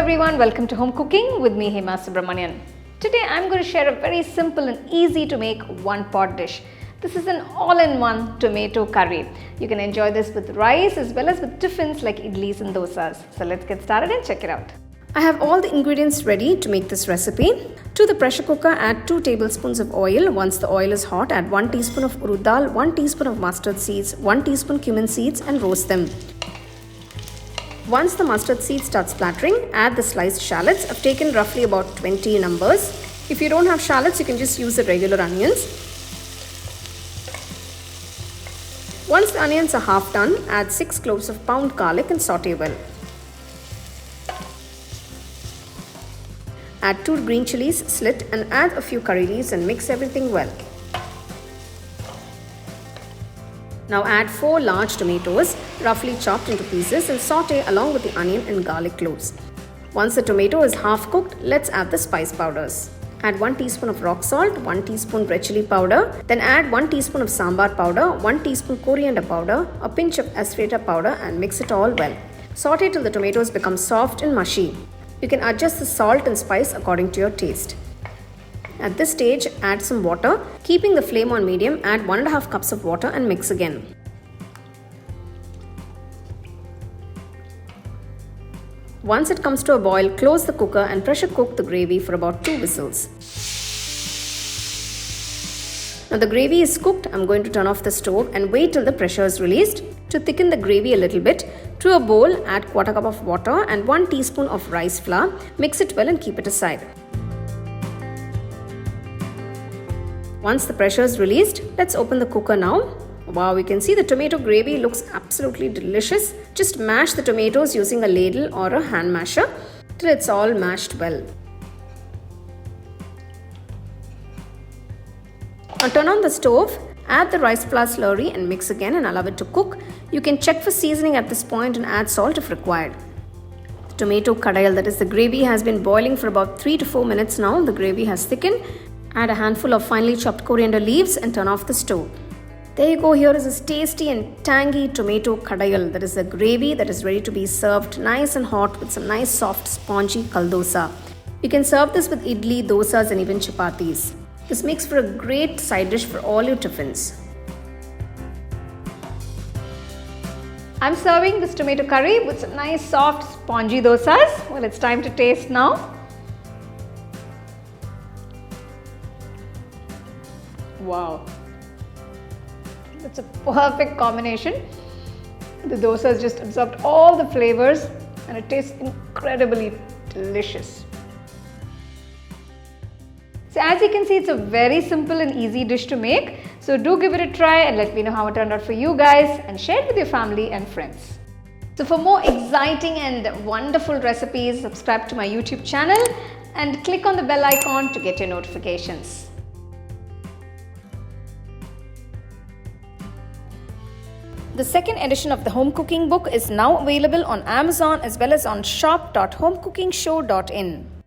everyone, welcome to Home Cooking with me Hema Subramanian. Today I'm going to share a very simple and easy to make one-pot dish. This is an all-in-one tomato curry. You can enjoy this with rice as well as with tiffins like idlis and dosas. So let's get started and check it out. I have all the ingredients ready to make this recipe. To the pressure cooker, add 2 tablespoons of oil. Once the oil is hot, add 1 teaspoon of urud dal, 1 teaspoon of mustard seeds, 1 teaspoon cumin seeds and roast them. Once the mustard seeds start splattering, add the sliced shallots. I've taken roughly about 20 numbers. If you don't have shallots, you can just use the regular onions. Once the onions are half done, add 6 cloves of pound garlic and saute well. Add 2 green chilies, slit, and add a few curry leaves and mix everything well. Now add 4 large tomatoes, roughly chopped into pieces, and saute along with the onion and garlic cloves. Once the tomato is half cooked, let's add the spice powders. Add 1 teaspoon of rock salt, 1 teaspoon red chili powder, then add 1 teaspoon of sambar powder, 1 teaspoon coriander powder, a pinch of asafoetida powder and mix it all well. Saute till the tomatoes become soft and mushy. You can adjust the salt and spice according to your taste. At this stage, add some water. Keeping the flame on medium, add 1.5 cups of water and mix again. Once it comes to a boil, close the cooker and pressure cook the gravy for about 2 whistles. Now the gravy is cooked, I'm going to turn off the stove and wait till the pressure is released. To thicken the gravy a little bit, to a bowl, add 1/4 cup of water and 1 teaspoon of rice flour. Mix it well and keep it aside. Once the pressure is released, let's open the cooker now. Wow, you can see the tomato gravy looks absolutely delicious. Just mash the tomatoes using a ladle or a hand masher till it's all mashed well. Now turn on the stove, add the rice flour slurry and mix again and allow it to cook. You can check for seasoning at this point and add salt if required. The tomato kadayal, that is the gravy, has been boiling for about 3 to 4 minutes now. The gravy has thickened. Add a handful of finely chopped coriander leaves and turn off the stove. There you go, here is a tasty and tangy tomato kadayal. That is the gravy that is ready to be served nice and hot with some nice soft spongy kaldosa. You can serve this with idli, dosas and even chapatis. This makes for a great side dish for all your tiffins. I'm serving this tomato curry with some nice soft spongy dosas. Well, it's time to taste now. Wow, that's a perfect combination. The dosa has just absorbed all the flavors and it tastes incredibly delicious. So as you can see, it's a very simple and easy dish to make. So do give it a try and let me know how it turned out for you guys and share it with your family and friends. So for more exciting and wonderful recipes, subscribe to my YouTube channel and click on the bell icon to get your notifications. The second edition of the home cooking book is now available on Amazon as well as on shop.homecookingshow.in.